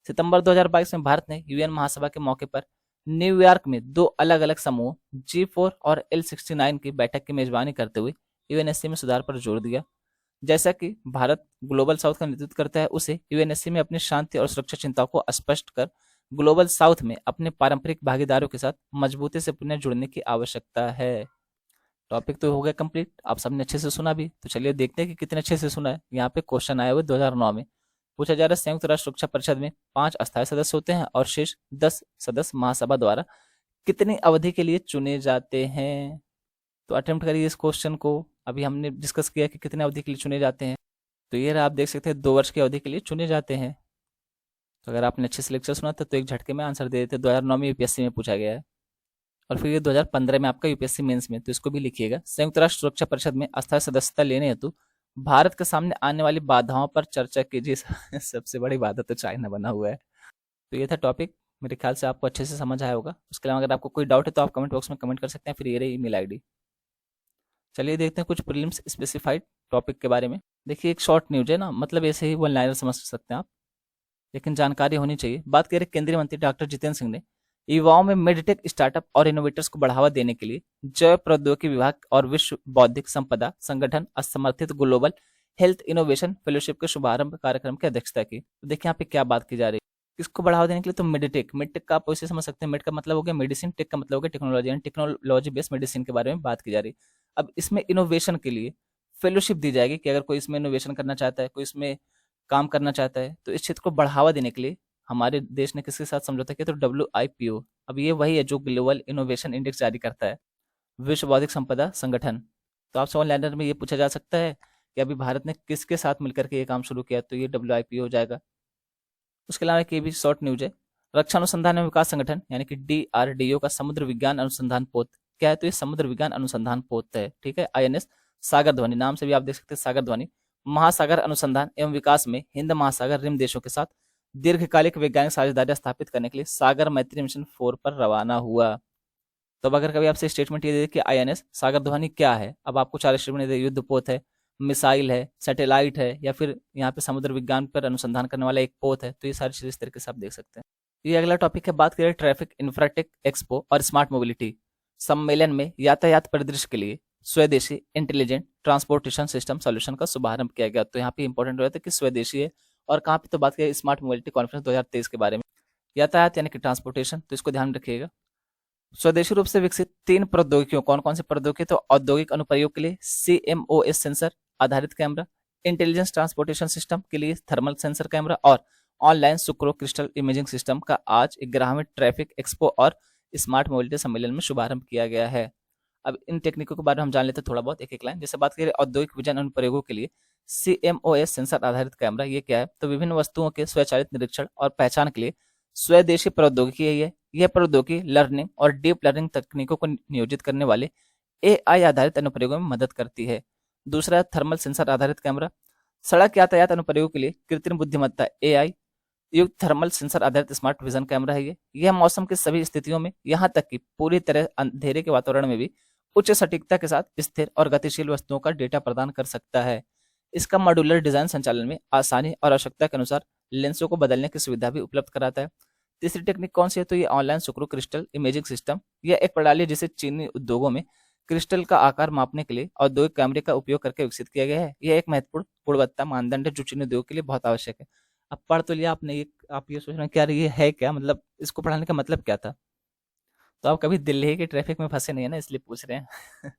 सितंबर 2022 में भारत ने यूएन महासभा के मौके पर न्यूयॉर्क में 2 अलग अलग समूह G4 और L69 की बैठक की मेजबानी करते हुए यूएनएससी में सुधार पर जोर दिया। जैसा कि भारत ग्लोबल साउथ का नेतृत्व करता है, उसे यूएनएससी में अपनी शांति और सुरक्षा चिंताओं को स्पष्ट कर ग्लोबल साउथ में अपने पारंपरिक भागीदारों के साथ मजबूती से पुनः जुड़ने की आवश्यकता है। टॉपिक तो हो गया कंप्लीट, आप सबने अच्छे से सुना भी। तो चलिए देखते हैं कि कितने अच्छे से सुना है। यहाँ पे क्वेश्चन आया हुआ 2009 में पूछा जा रहा है, संयुक्त राष्ट्र सुरक्षा परिषद में 5 अस्थायी सदस्य होते हैं और शेष 10 सदस्य महासभा द्वारा कितनी अवधि के लिए चुने जाते हैं? तो अटेम्प्ट करिए इस क्वेश्चन को। अभी हमने डिस्कस किया कि कितने अवधि के लिए चुने जाते हैं, तो ये रहा, आप देख सकते हैं 2 वर्ष की अवधि के लिए चुने जाते हैं। तो अगर आपने अच्छे से लेक्चर सुना था तो एक झटके में आंसर दे देते। 2009 में यूपीएससी में पूछा गया है, और फिर ये 2015 में आपका यूपीएससी मेंस में, तो इसको भी लिखिएगा। संयुक्त राष्ट्र सुरक्षा परिषद में अस्थायी सदस्यता लेने हेतु भारत के सामने आने वाली बाधाओं पर चर्चा कीजिए। सबसे बड़ी बाधा तो चाइना बना हुआ है। तो ये था टॉपिक, मेरे ख्याल से आपको अच्छे से समझ आया होगा। उसके अलावा अगर आपको कोई डाउट है तो आप कमेंट बॉक्स में कमेंट कर सकते हैं, फिर ये रही ईमेल आईडी। चलिए देखते हैं कुछ प्रीलिम्स स्पेसिफाइड टॉपिक के बारे में। देखिए एक शॉर्ट न्यूज है ना, मतलब ऐसे ही वन लाइनर समझ सकते हैं आप, लेकिन जानकारी होनी चाहिए। बात करें केंद्रीय मंत्री डॉक्टर जितेंद्र सिंह ने युवाओं में मेडटेक स्टार्टअप और इनोवेटर्स को बढ़ावा देने के लिए जैव प्रौद्योगिकी विभाग और विश्व बौद्धिक संपदा संगठन असमर्थित ग्लोबल हेल्थ इनोवेशन फेलोशिप के शुभारंभ कार्यक्रम की अध्यक्षता की। तो देखिए यहाँ पे क्या बात की जा रही है, किसको बढ़ावा देने के लिए, तो मेडिटेक। मेडटेक का आप इसे समझ सकते हैं, मेड का मतलब हो गया मेडिसिन, टेक का मतलब हो गया technology, and technology based medicine के बारे में बात की जा रही है। अब इसमें इनोवेशन के लिए फेलोशिप दी जाएगी कि अगर कोई इसमें इनोवेशन करना चाहता है, कोई इसमें काम करना चाहता है, तो इस क्षेत्र को बढ़ावा देने के लिए हमारे देश ने किसके साथ समझौता किया, तो WIPO। अब ये वही है जो ग्लोबल इनोवेशन इंडेक्स जारी करता है, विश्व बौद्धिक संपदा संगठन। तो आप सवाल लैंडर में ये पूछा जा सकता है कि अभी भारत ने किसके साथ मिलकर के ये काम शुरू किया, तो ये WIPO हो जाएगा। उसके अलावा एक ये भी शॉर्ट न्यूज है, रक्षा अनुसंधान एवं विकास संगठन यानी कि DRDO का समुद्र विज्ञान अनुसंधान पोत क्या है, तो ये समुद्र विज्ञान अनुसंधान पोत है, ठीक है। INS सागर ध्वनि, नाम से भी आप देख सकते हैं सागर ध्वनि, महासागर अनुसंधान एवं विकास में हिंद महासागर रिम देशों के साथ दीर्घकालिक वैज्ञानिक साझेदारी स्थापित करने के लिए सागर मैत्री मिशन 4 पर रवाना हुआ। तो अब अगर कभी आपसे स्टेटमेंट ये दे कि INS सागर ध्वनि क्या है, अब आपको 4 स्टेटमेंट दे, युद्ध पोत है, मिसाइल है, सैटेलाइट है, या फिर यहाँ पे समुद्र विज्ञान पर अनुसंधान करने वाला एक पोत है, तो ये सारी चीजें इस तरीके से आप देख सकते हैं। ये अगला टॉपिक है, बात करें ट्रैफिक इंफ्राटेक एक्सपो और स्मार्ट मोबिलिटी। सम्मेलन में यातायात परिदृश्य के लिए स्वदेशी इंटेलिजेंट ट्रांसपोर्टेशन सिस्टम सॉल्यूशन का शुभारंभ किया गया। तो यहाँ पे इंपॉर्टेंट हो जाता है कि स्वदेशी है, और कहाँ पे, तो बात करें स्मार्ट मोबिलिटी कॉन्फ्रेंस 2023 के बारे में। यातायात यानी कि ट्रांसपोर्टेशन, तो इसको ध्यान में रखिएगा। स्वदेशी रूप से विकसित 3 प्रौद्योगिकियों, कौन कौन सी प्रौद्योगिकी, तो औद्योगिक अनुप्रयोग के लिए CMOS सेंसर आधारित कैमरा, इंटेलिजेंस ट्रांसपोर्टेशन सिस्टम के लिए थर्मल सेंसर कैमरा, और ऑनलाइन सुक्रो क्रिस्टल इमेजिंग सिस्टम का आज 11वें ट्रैफिक एक्सपो और स्मार्ट मोबिलिटी सम्मेलन में शुभारंभ किया गया है। अब इन टेक्निकों के बारे में हम जान लेते हैं थोड़ा बहुत, एक एक लाइन। जैसे बात करें औद्योगिक विजन अनुप्रयोगों के लिए CMOS सेंसर आधारित कैमरा, ये क्या है, तो विभिन्न वस्तुओं के स्वचालित निरीक्षण और पहचान के लिए स्वदेशी प्रौद्योगिकी है ये। यह प्रौद्योगिकी लर्निंग और डीप लर्निंग तकनीकों को नियोजित करने वाले AI आधारित अनुप्रयोगों में मदद करती है। दूसरा थर्मल सेंसर आधारित कैमरा, सड़क यातायात अनुप्रयोगों के लिए कृत्रिम बुद्धिमत्ता AI युक्त थर्मल सेंसर आधारित स्मार्ट विजन कैमरा है ये। यह मौसम की सभी स्थितियों में, यहाँ तक कि पूरी तरह अंधेरे के वातावरण में भी उच्च सटीकता के साथ स्थिर और गतिशील वस्तुओं का डेटा प्रदान कर सकता है। इसका मॉड्यूलर डिजाइन संचालन में आसानी और आवश्यकता के अनुसार लेंसों को बदलने की सुविधा भी उपलब्ध कराता है। तीसरी टेक्निक कौन सी है, तो ये ऑनलाइन सुक्रो क्रिस्टल इमेजिंग सिस्टम। यह एक प्रणाली है जिसे चीनी उद्योगों में क्रिस्टल का आकार मापने के लिए औद्योगिक कैमरे का उपयोग करके विकसित किया गया है। यह एक महत्वपूर्ण गुणवत्ता मानदंड है जो चीनी उद्योग के लिए बहुत आवश्यक है। अब पढ़ तो लिया आपने, ये आप ये सोच रहे हैं क्या ये है क्या, मतलब इसको पढ़ाने का मतलब क्या था। तो आप कभी दिल्ली के ट्रैफिक में फंसे नहीं है ना, इसलिए पूछ रहे हैं।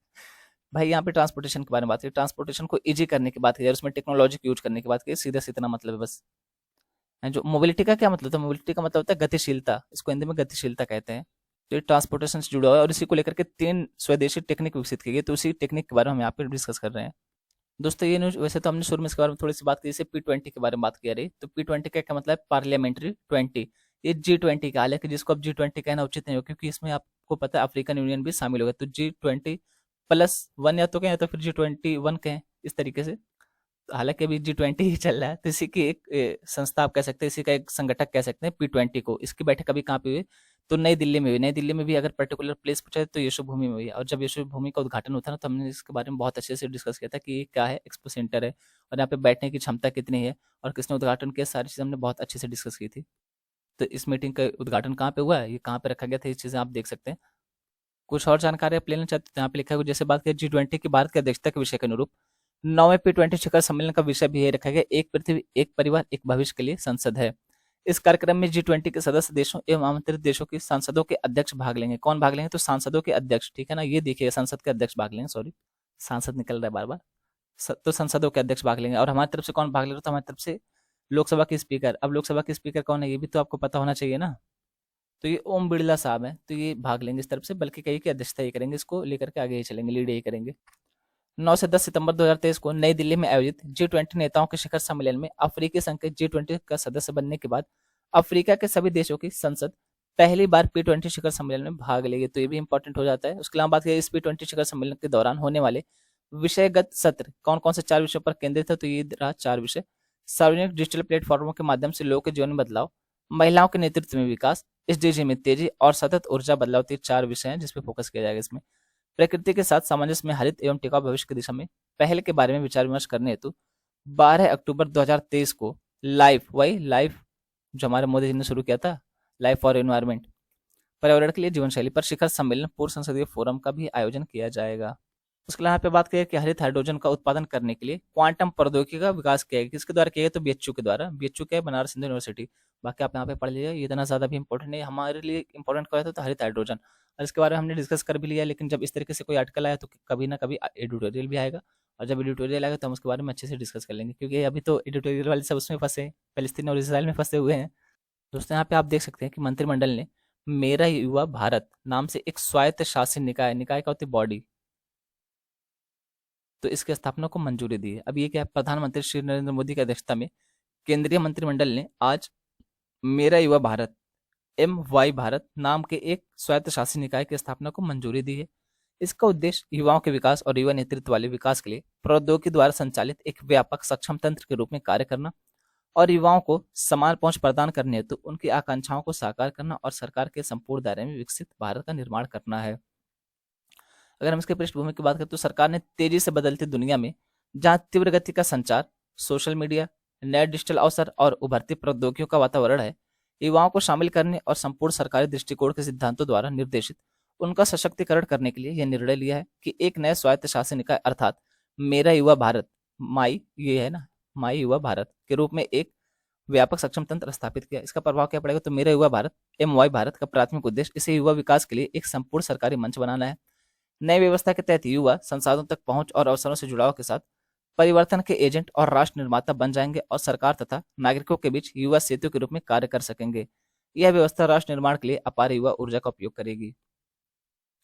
भाई यहाँ पे ट्रांसपोर्टेशन के बारे में बात करें, ट्रांसपोर्टेशन को इजी करने की बात की, उसमें टेक्नोलॉजी यूज करने की बात की, सीधा से इतना मतलब है बस। जो मोबिलिटी का क्या मतलब था, मोबिलिटी का मतलब होता है गतिशीलता, इसको हिंदी में गतिशीलता कहते हैं। तो ये ट्रांसपोर्टेशन से जुड़ा हुआ है, और इसी को लेकर के 3 स्वदेशी टेक्निक विकसित की गई, तो उसी टेक्निक के बारे में हम यहाँ पे डिस्कस कर रहे हैं। दोस्तों ये न्यूज, वैसे तो हमने शुरू में इसके बारे में थोड़ी सी बात की, जैसे P20 के बारे में बात किया रही, तो P20 का क्या मतलब है, पार्लियामेंट्री 20। ये G20 का हाल है कि जिसको अब G20 कहना उचित नहीं हो, क्योंकि इसमें आपको पता है अफ्रीकन यूनियन भी शामिल होगा, तो G20+1 या तो कहें, या तो फिर G21 कहें, इस तरीके से। हालांकि अभी G20 ही चल रहा है, तो इसी की एक संस्था आप कह सकते हैं, इसी का एक संगठक कह सकते हैं P20 को। इसकी बैठक अभी कहाँ पे हुई, तो नई दिल्ली में हुई। नई दिल्ली में भी अगर पर्टिकुलर प्लेस पूछा है तो यशो भूमि में हुई। और जब यशो भूमि का उद्घाटन हुआ था ना, तो हमने इसके बारे में बहुत अच्छे से डिस्कस किया था कि ये क्या है, एक्सपो सेंटर है, और यहाँ पे बैठने की क्षमता कितनी है, और किसने उद्घाटन किया, सारी चीज़ हमने बहुत अच्छे से डिस्कस की थी। तो इस मीटिंग का उद्घाटन कहाँ पे हुआ है, ये कहाँ पे रखा गया था, ये चीज़ें आप देख सकते हैं। कुछ और जानकारी आप लेना चाहते हैं, यहाँ पे लिखा है, जैसे बात करें G20 की भारत की अध्यक्षता के विषय के अनुरूप 9वें P20 शिखर सम्मेलन का विषय भी यही रखा गया, एक पृथ्वी एक परिवार एक भविष्य के लिए संसद है। इस कार्यक्रम में G20 के सदस्य देशों एवं आमंत्रित देशों के सांसदों के अध्यक्ष भाग लेंगे। कौन भाग लेंगे, तो सांसदों के अध्यक्ष, ठीक है ना, ये देखिए संसद के अध्यक्ष भाग लेंगे, सॉरी सांसद निकल रहा है बार बार, तो संसदों के अध्यक्ष भाग लेंगे। और हमारी तरफ से कौन भाग ले रहा है, तो हमारी तरफ से लोकसभा के स्पीकर। अब लोकसभा के स्पीकर कौन है, ये भी तो आपको पता होना चाहिए ना, तो ये ओम बिरला साहब हैं, तो ये भाग लेंगे इस तरफ से, बल्कि कई की अध्यक्षता ही करेंगे, इसको लेकर के आगे ही चलेंगे, लीड ही करेंगे। 9 से 10 सितंबर 2023 को नई दिल्ली में आयोजित G20 नेताओं के शिखर सम्मेलन में अफ्रीकी संघ के G20 का सदस्य बनने के बाद अफ्रीका के सभी देशों की संसद पहली बार P20 शिखर सम्मेलन में भाग लेगी, तो ये भी इंपॉर्टेंट हो जाता है। उसके अलावा बात करें इस P20 शिखर सम्मेलन के दौरान होने वाले विषयगत सत्र कौन कौन से 4 विषयों पर केंद्रित है, तो ये रहा 4 विषय। सार्वजनिक डिजिटल प्लेटफॉर्मों के माध्यम से लोगों के जीवन में बदलाव, महिलाओं के नेतृत्व में विकास, SDG में तेजी, और सतत ऊर्जा बदलाव, 4 विषय हैं जिसपे फोकस किया जाएगा इसमें। प्रकृति के साथ सामंजस्य में हरित एवं टिकाऊ भविष्य की दिशा में पहल के बारे में विचार विमर्श करने हेतु 12 अक्टूबर 2023 को लाइफ जो हमारे मोदी जी ने शुरू किया था, लाइफ फॉर एनवायरमेंट, पर्यावरण के लिए जीवन शैली पर शिखर सम्मेलन पूर्व संसदीय फोरम का भी आयोजन किया जाएगा। उसके अलावा यहाँ पे बात करें कि हरित हाइड्रोजन का उत्पादन करने के लिए क्वांटम प्रौद्योगिकी का विकास किया गया। किसके द्वारा किया गया? तो बीएचयू के द्वारा। बीएचयू क्या है? बनारस हिंदू यूनिवर्सिटी। बाकी आप यहाँ पे पढ़ लीजिए, ये इतना ज़्यादा भी इंपॉर्टेंट नहीं है। हमारे लिए इंपॉर्टेंट क्या है तो हरित हाइड्रोजन, और इसके बारे में हमने डिस्कस कर भी लिया। लेकिन जब इस तरीके से कोई आर्टिकल आया तो कभी ना कभी एडिटोरियल भी आएगा, और जब एडिटोरियल आएगा तो हम उसके बारे में अच्छे से डिस्कस कर लेंगे, क्योंकि अभी तो एडिटोरियल वाले सब उसमें फंसे हैं, फलस्तीन और इसराइल में फंसे हुए हैं। दोस्तों यहाँ पे आप देख सकते हैं कि मंत्रिमंडल ने मेरा युवा भारत नाम से एक स्वायत्त शासी निकाय, निकाय का होती बॉडी, तो इसकी स्थापना को मंजूरी दी है। अब ये क्या है? प्रधानमंत्री श्री नरेंद्र मोदी की अध्यक्षता में केंद्रीय मंत्रिमंडल ने आज मेरा युवा भारत, MY भारत नाम के एक स्वायत्त शासी निकाय की स्थापना को मंजूरी दी है। इसका उद्देश्य युवाओं के विकास और युवा नेतृत्व वाले विकास के लिए प्रौद्योगिकी द्वारा संचालित एक व्यापक सक्षम तंत्र के रूप में कार्य करना और युवाओं को समान पहुंच प्रदान करने हेतु उनकी आकांक्षाओं को साकार करना और सरकार के संपूर्ण दायरे में विकसित भारत का निर्माण करना है। अगर हम इसके पृष्ठभूमि की बात करें तो सरकार ने तेजी से बदलती दुनिया में, जहां तीव्र गति का संचार, सोशल मीडिया, नए डिजिटल अवसर और उभरती प्रौद्योगिकियों का वातावरण है, युवाओं को शामिल करने और संपूर्ण सरकारी दृष्टिकोण के सिद्धांतों द्वारा निर्देशित उनका सशक्तिकरण करने के लिए यह निर्णय लिया है कि एक नए स्वायत्त शासन निकाय अर्थात मेरा युवा भारत, माई, ये है ना, माई युवा भारत के रूप में एक व्यापक सक्षम तंत्र स्थापित किया। इसका प्रभाव क्या पड़ेगा? तो मेरा युवा भारत, MY भारत का प्राथमिक उद्देश्य इसे युवा विकास के लिए एक संपूर्ण सरकारी मंच बनाना है। नई व्यवस्था के तहत युवा संसाधनों तक पहुंच और अवसरों से जुड़ाव के साथ परिवर्तन के एजेंट और राष्ट्र निर्माता बन जाएंगे और सरकार तथा नागरिकों के बीच युवा सेतु के रूप में कार्य कर सकेंगे। यह व्यवस्था राष्ट्र निर्माण के लिए अपार युवा ऊर्जा का उपयोग करेगी।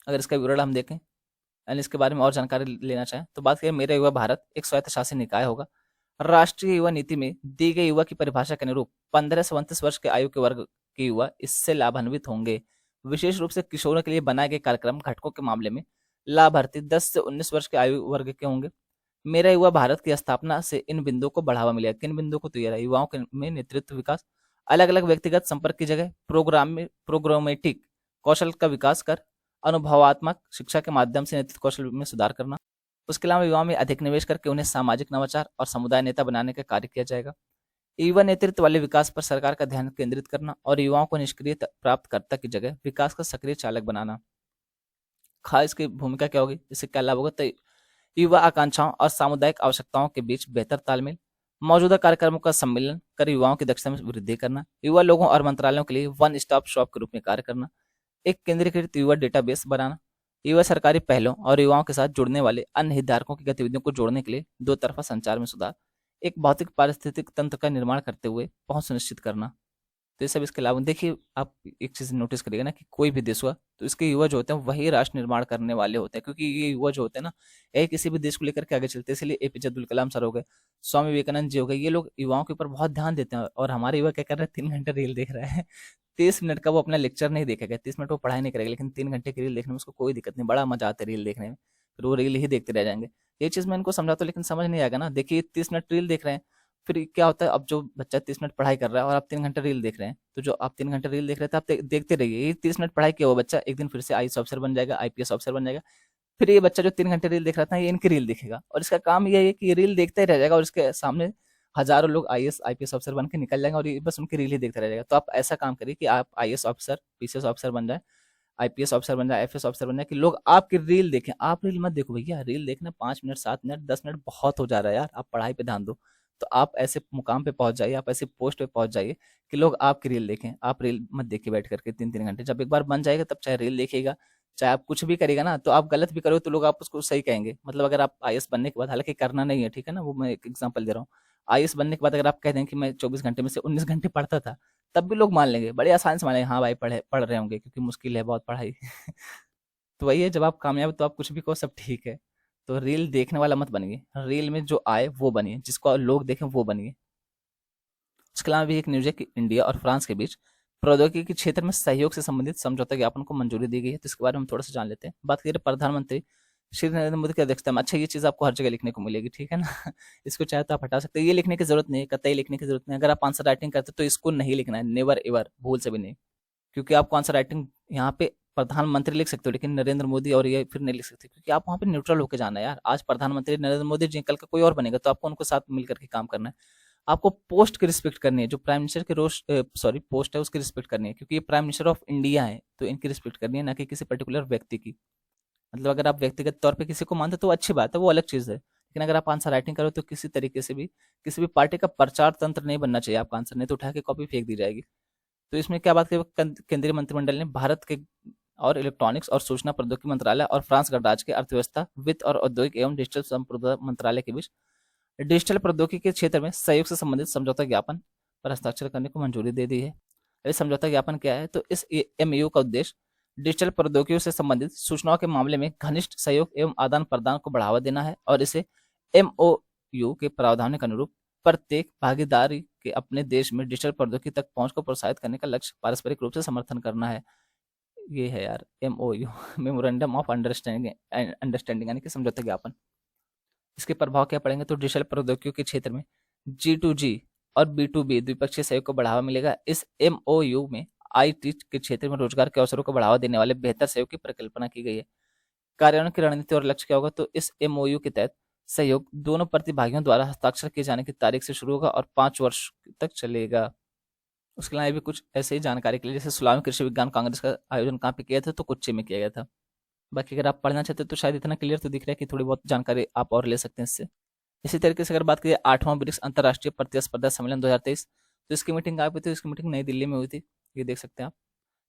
अगर इसका विवरण हम देखें यानी इसके बारे में और जानकारी लेना चाहें तो बात करें, मेरा युवा भारत एक स्वायत्त शासी निकाय होगा। राष्ट्रीय युवा नीति में दी गई युवा की परिभाषा के अनुरूप 15 से 29 वर्ष के आयु के वर्ग के युवा इससे लाभान्वित होंगे। विशेष रूप से किशोरों के लिए बनाए गए कार्यक्रम घटकों के मामले में लाभार्थी 10 से 19 वर्ष के आयु वर्ग के होंगे। मेरा युवा भारत की स्थापना से इन बिंदुओं को बढ़ावा मिलेगा। किन बिंदुओं को? तो ये रहा, युवाओं में नेतृत्व विकास, अलग अलग व्यक्तिगत संपर्क की जगह प्रोग्रामेटिक कौशल का विकास कर अनुभवात्मक शिक्षा के माध्यम से नेतृत्व कौशल में सुधार करना। उसके अलावा युवाओं में अधिक निवेश करके उन्हें सामाजिक नवाचार और समुदाय नेता बनाने का कार्य किया जाएगा। युवा नेतृत्व वाले विकास पर सरकार का ध्यान केंद्रित करना और युवाओं को निष्क्रिय प्राप्तकर्ता की जगह विकास का सक्रिय चालक बनाना। खास इसकी भूमिका क्या होगी? इससे क्या लाभ होगा? तो युवा आकांक्षाओं और सामुदायिक आवश्यकताओं के बीच बेहतर तालमेल, मौजूदा कार्यक्रमों का सम्मेलन कर युवाओं की दक्षता में वृद्धि करना, युवा लोगों और मंत्रालयों के लिए वन स्टॉप शॉप के रूप में कार्य करना, एक केंद्रीकृत युवा डेटाबेस बनाना, युवा सरकारी पहलों और युवाओं के साथ जुड़ने वाले अन्य हितधारकों की गतिविधियों को जोड़ने के लिए दो तरफा संचार में सुधार, एक भौतिक पारिस्थितिक तंत्र का निर्माण करते हुए पहुंच सुनिश्चित करना। तो ये सब इसके अलावा देखिए, आप एक चीज़ नोटिस करिएगा ना कि कोई भी देश हुआ तो इसके युवा जो होते हैं वही राष्ट्र निर्माण करने वाले होते हैं, क्योंकि ये युवा जो होते हैं ना, यही किसी भी देश को लेकर के आगे चलते हैं। इसलिए APJ अब्दुल कलाम सर हो गए, स्वामी विवेकानंद जी हो गए, ये लोग युवाओं के ऊपर बहुत ध्यान देते हैं। और हमारे युवा क्या कर रहे हैं? 3 घंटे रील देख रहे हैं। 30 मिनट का वो अपना लेक्चर नहीं देखेगा, 30 मिनट वो पढ़ाई नहीं करेगा, लेकिन 3 घंटे की रील देखने में उसको कोई दिक्कत नहीं, बड़ा मजा आता है रील देखने में। फिर वो रील ही देखते रह जाएंगे। ये चीज़ मैं इनको समझाता हूँ लेकिन समझ नहीं आएगा ना। देखिए 30 मिनट रील देख रहे हैं, फिर क्या होता है? अब जो बच्चा 30 मिनट पढ़ाई कर रहा है और आप 3 घंटे रील देख रहे हैं, तो जो आप 3 घंटे रील देख रहे थे आप देखते रहिए। ये 30 मिनट पढ़ाई किया हुआ बच्चा एक दिन फिर से IAS ऑफिसर बन जाएगा, IPS ऑफिसर बन जाएगा। फिर ये बच्चा जो 3 घंटे रील देख रहा था, ये इनकी रील देखेगा और इसका काम ये है कि ये रील देखता ही रह जाएगा और इसके सामने हजारों लोग IAS IPS ऑफिसर बन के निकल जाएंगे और ये बस उनकी रील ही देखता रह जाएगा। तो आप ऐसा काम करिए कि आप IAS ऑफिसर, PCS ऑफिसर बन जाए, IPS ऑफिसर बन जाए, FS ऑफिसर बन जाए, कि लोग आपकी रील देखें। आप रील मत देखो भैया, रील देखना 5 मिनट, 7 मिनट, 10 मिनट बहुत हो जा रहा है यार, आप पढ़ाई पे ध्यान दो। तो आप ऐसे मुकाम पे पहुंच जाइए, आप ऐसे पोस्ट पे पहुंच जाइए कि लोग आपकी रील देखें। आप रील मत देखिए बैठ करके 3-3 घंटे। जब एक बार बन जाएगा तब चाहे रील देखिएगा, चाहे आप कुछ भी करेगा ना, तो आप गलत भी करो तो लोग आप उसको सही कहेंगे। मतलब अगर आप IAS बनने के बाद, हालांकि करना नहीं है, ठीक है ना, वो मैं एक एग्जांपल दे रहा हूँ। IAS बनने के बाद अगर आप कह दें कि मैं 24 घंटे में से 19 घंटे पढ़ता था, तब भी लोग मान लेंगे, बड़े आसान से मान लेंगे, हाँ भाई पढ़ रहे होंगे क्योंकि मुश्किल है बहुत पढ़ाई। तो वही है, जब आप कामयाब हो तो आप कुछ भी कहो, सब ठीक है। तो रील देखने वाला मत बनिए, रील में जो आए वो बनिए, जिसको लोग देखें वो बनिए। इसके अलावा भी एक न्यूज है कि इंडिया और फ्रांस के बीच प्रौद्योगिकी के क्षेत्र में सहयोग से संबंधित समझौता ज्ञापन को मंजूरी दी गई है। तो इसके बारे में हम थोड़ा सा जान लेते हैं। बात करें प्रधानमंत्री श्री नरेंद्र मोदी की अध्यक्षता में। अच्छा, ये चीज़ आपको हर जगह लिखने को मिलेगी, ठीक है ना। इसको चाहे तो आप हटा सकते हैं, ये लिखने की जरूरत नहीं है, कतई लिखने की जरूरत नहीं। अगर आप आंसर राइटिंग करते तो इसको नहीं लिखना है, नेवर एवर, भूल से भी नहीं। क्योंकि आपको आंसर राइटिंग यहाँ पे प्रधानमंत्री लिख सकते हो लेकिन नरेंद्र मोदी और ये फिर नहीं लिख सकते, क्योंकि आप वहाँ पे न्यूट्रल होकर जाना है यार। आज प्रधानमंत्री नरेंद्र मोदी जी, कल का कोई और बनेगा तो आपको उनको साथ मिल करके काम करना है। आपको पोस्ट की रिस्पेक्ट करनी है, जो प्राइम मिनिस्टर के रोस्ट पोस्ट है उसकी रिस्पेक्ट करनी है, क्योंकि ये प्राइम मिनिस्टर ऑफ इंडिया है, तो इनकी रिस्पेक्ट करनी है, ना कि किसी पर्टिकुलर व्यक्ति की। मतलब अगर आप व्यक्तिगत तौर पे किसी को मानते हो तो अच्छी बात है, वो अलग चीज़ है, लेकिन अगर आप आंसर राइटिंग करो तो किसी तरीके से भी किसी भी पार्टी का प्रचार तंत्र नहीं बनना चाहिए आपका आंसर, नहीं तो उठा के कॉपी फेंक दी जाएगी। तो इसमें क्या बात करें, केंद्रीय मंत्रिमंडल ने भारत के और इलेक्ट्रॉनिक्स और सूचना प्रौद्योगिकी मंत्रालय और फ्रांस गणराज्य के अर्थव्यवस्था, वित्त और औद्योगिक एवं डिजिटल संप्रदाय मंत्रालय के बीच डिजिटल प्रौद्योगिकी के क्षेत्र में सहयोग से संबंधित समझौता ज्ञापन पर हस्ताक्षर करने को मंजूरी दे दी है। ये समझौता ज्ञापन क्या है, तो इस एमयू का उद्देश्य डिजिटल प्रौद्योगिकियों से संबंधित सूचनाओं के मामले में घनिष्ठ सहयोग एवं आदान प्रदान को बढ़ावा देना है, और इसे एमओयू के प्रावधानों के अनुरूप प्रत्येक भागीदारी के अपने देश में डिजिटल प्रौद्योगिकी तक पहुंच को प्रोत्साहित करने का लक्ष्य पारस्परिक रूप से समर्थन करना है। ये है यार एमओयू, मेमोरेंडम ऑफ अंडरस्टैंडिंग यानी कि समझौता ज्ञापन। इसके प्रभाव क्या पड़ेंगे, तो डिजिटल प्रौद्योगिकियों के क्षेत्र में G2G और B2B द्विपक्षीय सहयोग को बढ़ावा मिलेगा। इस एमओयू में आईटी के क्षेत्र में रोजगार के अवसरों को बढ़ावा देने वाले बेहतर सहयोग की परिकल्पना की गई है। कार्यान्वयन की रणनीति और लक्ष्य क्या होगा, तो इस एमओयू के तहत सहयोग दोनों प्रतिभागियों द्वारा हस्ताक्षर किए जाने की तारीख से शुरू होगा और 5 वर्ष तक चलेगा। उसके अलावा भी कुछ ऐसे ही जानकारी के लिए, जैसे 16वीं कृषि विज्ञान कांग्रेस का आयोजन कहाँ पे किया था, तो कोच्चि में किया गया था। बाकी अगर आप पढ़ना चाहते हो तो शायद इतना क्लियर तो दिख रहा है कि थोड़ी बहुत जानकारी आप और ले सकते हैं इससे। इसी तरीके से अगर बात करिए 8वां ब्रिक्स अंतर्राष्ट्रीय प्रतिस्पर्धा सम्मेलन 2023, तो इसकी मीटिंग कहाँ पे थी, इसकी मीटिंग नई दिल्ली में हुई थी, ये देख सकते हैं आप।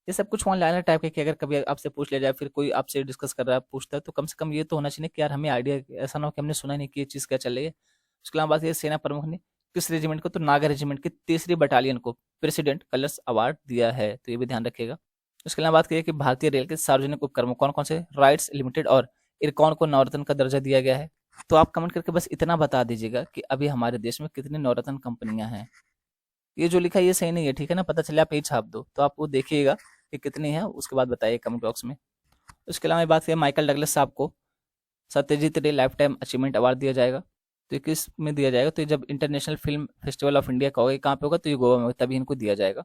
ये सब कुछ ऑनलाइन टाइप के, कि अगर कभी आपसे पूछ लिया जाए, फिर कोई आपसे डिस्कस कर रहा है पूछता है, तो कम से कम ये तो होना चाहिए कि यार हमें आइडिया, ऐसा ना हो कि हमने सुना नहीं कि ये चीज़ क्या चल रही है। उसके अलावा बात करिए सेना प्रमुख ने किस रेजिमेंट को, तो नागा रेजिमेंट की 3री बटालियन को प्रेसिडेंट कलर्स अवार्ड दिया है, तो ये भी ध्यान रखिएगा। उसके अलावा बात करिए कि भारतीय रेल के सार्वजनिक उपक्रमों कौन कौन से राइट्स लिमिटेड और इरकॉन को नवरत्न का दर्जा दिया गया है। तो आप कमेंट करके बस इतना बता दीजिएगा कि अभी हमारे देश में कितनी नवरत्न कंपनियां हैं। ये जो लिखा है ये सही नहीं है, ठीक है ना, पता चले आप यही छाप दो, तो आप वो देखिएगा कि कितनी है, उसके बाद बताइए कमेंट बॉक्स में। उसके अलावा बात करें माइकल डगलस साहब को सत्यजीत रे लाइफ टाइम अचीवमेंट अवार्ड दिया जाएगा। तो ये किस में दिया जाएगा, तो ये जब international film festival of India का होगा, कहाँ पे होगा, तो ये गोवा में होगा, तभी इनको दिया जाएगा।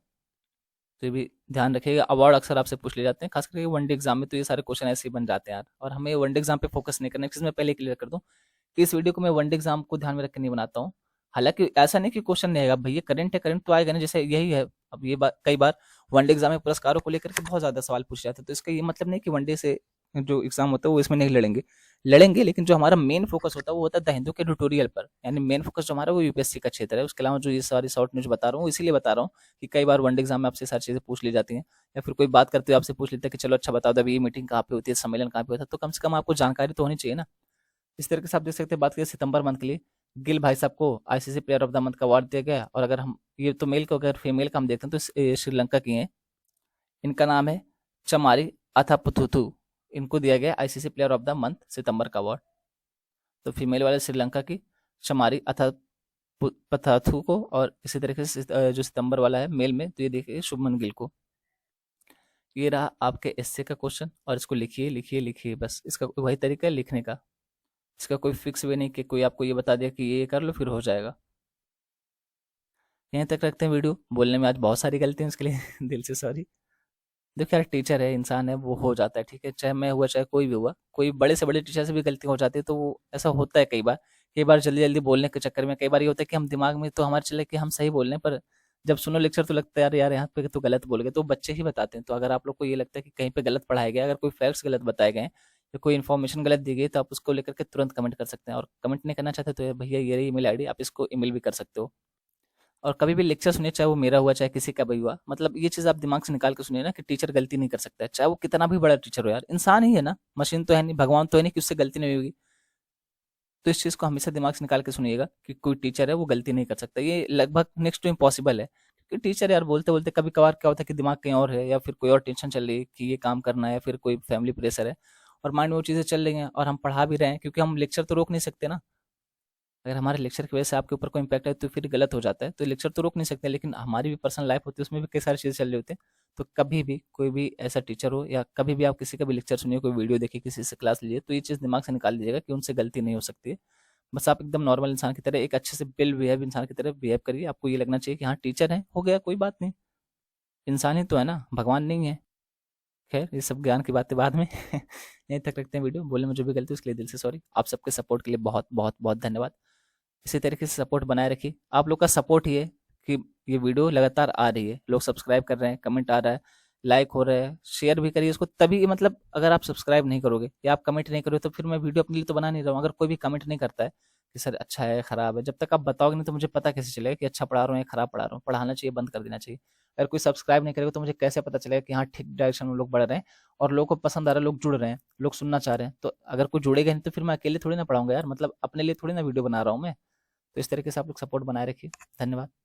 तो ये भी ध्यान रखिएगा, अवार्ड अक्सर आपसे पूछ ले जाते हैं, खास करके वनडे एग्जाम में, तो ये सारे क्वेश्चन ऐसे ही बन जाते हैं यार, और हमें वनडे एग्जाम पे फोकस नहीं करना है। मैं पहले क्लियर कर दूं कि इस वीडियो को मैं वनडे एग्जाम को ध्यान में रख के नहीं बनाता हूँ। हालांकि ऐसा नहीं कि क्वेश्चन नहीं आएगा, भैया करंट है, करंट तो आएगा ना, जैसे यही है। अब ये बात कई बार वनडे एग्जाम में पुरस्कारों को लेकर के बहुत ज्यादा सवाल पूछे जाते हैं, तो इसका ये मतलब नहीं कि वनडे से जो एग्जाम होता है वो इसमें नहीं लड़ेंगे, लड़ेंगे, लेकिन जो हमारा मेन फोकस होता है वो होता है द हिंदू के ट्यूटोरियल पर, यानी मेन फोकस जो हमारा वो यूपीएससी का क्षेत्र है। उसके अलावा जो ये सारी शॉर्ट न्यूज बता रहा हूँ, इसीलिए बता रहा हूँ कि कई बार वनडे एग्जाम में आपसे सारी चीजें पूछ ली जाती हैं, या फिर कोई बात करते हुए आपसे पूछ लेता है कि चलो अच्छा बताओ अभी ये मीटिंग कहाँ पे होती है, सम्मेलन कहाँ पे होता है, तो कम से कम आपको जानकारी तो होनी चाहिए ना। इस तरीके से आप देख सकते हैं। बात करें सितंबर मंथ के लिए, गिल भाई साहब को ICC player of the month का अवार्ड दिया गया। और अगर हम ये तो मेल को, अगर फीमेल का हम देखते हैं तो श्रीलंका की हैं, इनका नाम है चमारी अथापुथुथु, इनको दिया गया ICC player of the month सितंबर का अवार्ड। तो फीमेल वाले श्रीलंका की चमारी अथा पथाथु को, और इसी तरीके से जो सितंबर वाला है मेल में, तो ये देखिए शुभमन गिल को। ये रहा आपके एसए का क्वेश्चन, और इसको लिखिए लिखिए लिखिए, बस इसका वही तरीका है लिखने का, इसका कोई फिक्स वे नहीं कि कोई आपको ये बता दिया कि ये कर लो फिर हो जाएगा। यहीं तक रखते हैं वीडियो, बोलने में आज बहुत सारी गलती है, उसके लिए दिल से सॉरी। देखो यार टीचर है, इंसान है, वो हो जाता है, ठीक है, चाहे मैं हुआ चाहे कोई भी हुआ, कोई बड़े से बड़े टीचर से भी गलती हो जाती है, तो वो ऐसा होता है कई बार। कई बार जल्दी जल्दी बोलने के चक्कर में कई बार ये होता है कि हम दिमाग में तो हमारे चले कि हम सही बोल रहे हैं, पर जब सुनो लेक्चर तो लगता है यार यार यहाँ पे तो गलत बोल गए, तो बच्चे ही बताते हैं। तो अगर आप लोग को ये लगता है कि कहीं पे गलत पढ़ाया गया, अगर कोई फैक्ट्स गलत बताए गए या कोई इन्फॉर्मेशन गलत दी गई, तो आप उसको लेकर के तुरंत कमेंट कर सकते हैं। और कमेंट नहीं करना चाहते तो भैया ये रही ईमेल आईडी, आप इसको ईमेल भी कर सकते हो। और कभी भी लेक्चर सुनिए, चाहे वो मेरा हुआ चाहे किसी का भी हुआ, मतलब ये चीज़ आप दिमाग से निकाल के सुनिए ना कि टीचर गलती नहीं कर सकता है, चाहे वो कितना भी बड़ा टीचर हो यार, इंसान ही है ना, मशीन तो है नहीं, भगवान तो है नहीं कि उससे गलती नहीं होगी। तो इस चीज़ को हमेशा दिमाग से निकाल के सुनिएगा कि कोई टीचर है वो गलती नहीं कर सकता, ये लगभग नेक्स्ट टू इम्पॉसिबल है। क्योंकि टीचर यार बोलते बोलते कभी कभार क्या होता है कि दिमाग कहीं और है, या फिर कोई और टेंशन चल रही है कि ये काम करना है, या फिर कोई फैमिली प्रेशर है, और माइंड में वो चीज़ें चल रही हैं, और हम पढ़ा भी रहे हैं, क्योंकि हम लेक्चर तो रोक नहीं सकते ना। अगर हमारे लेक्चर की वजह से आपके ऊपर कोई इम्पैक्ट है तो फिर गलत हो जाता है, तो लेक्चर तो रोक नहीं सकते, लेकिन हमारी भी पर्सनल लाइफ होती है, उसमें भी कई सारी चीज़ें चल रही होती हैं। तो कभी भी कोई भी ऐसा टीचर हो, या कभी भी आप किसी का भी लेक्चर सुनिए, कोई वीडियो देखिए, किसी से क्लास लीजिए, तो ये चीज़ दिमाग से निकाल लीजिएगा कि उनसे गलती नहीं हो सकती है। बस आप एकदम नॉर्मल इंसान की तरह, एक अच्छे से वेल बिहेव इंसान की तरह बिहेव करिए। आपको ये लगना चाहिए कि हाँ टीचर है, हो गया, कोई बात नहीं, इंसान ही तो है ना, भगवान नहीं है। खैर ये सब ज्ञान की बातें बाद में यहीं तक रखते हैं वीडियो, बोलने में जो भी गलती उसके लिए दिल से सॉरी। आप सबके सपोर्ट के लिए बहुत बहुत बहुत धन्यवाद। इसी तरीके से सपोर्ट बनाए रखिए। आप लोग का सपोर्ट ही है कि ये वीडियो लगातार आ रही है, लोग सब्सक्राइब कर रहे हैं, कमेंट आ रहा है, लाइक हो रहा है, शेयर भी करिए इसको। तभी मतलब अगर आप सब्सक्राइब नहीं करोगे या आप कमेंट नहीं करोगे तो फिर मैं वीडियो अपने लिए तो बना नहीं रहा हूँ। अगर कोई भी कमेंट नहीं करता है कि सर अच्छा है, खराब है, जब तक आप बताओगे नहीं तो मुझे पता कैसे चलेगा कि अच्छा पढ़ा रहा हूँ या खराब पढ़ा रहा हूँ। पढ़ाना चाहिए, बंद कर देना चाहिए। अगर कोई सब्सक्राइब नहीं करेगा तो मुझे कैसे पता चलेगा कि हाँ ठीक डायरेक्शन में लोग बढ़ रहे हैं और लोगों को पसंद आ रहा है, लोग जुड़ रहे हैं, लोग सुनना चाह रहे हैं। तो अगर कोई जुड़ेगा नहीं तो फिर मैं अकेले थोड़ी ना पढ़ाऊंगा यार, मतलब अपने लिए थोड़ी ना वीडियो बना रहा हूँ मैं। तो इस तरीके से आप लोग सपोर्ट बनाए रखिए। धन्यवाद।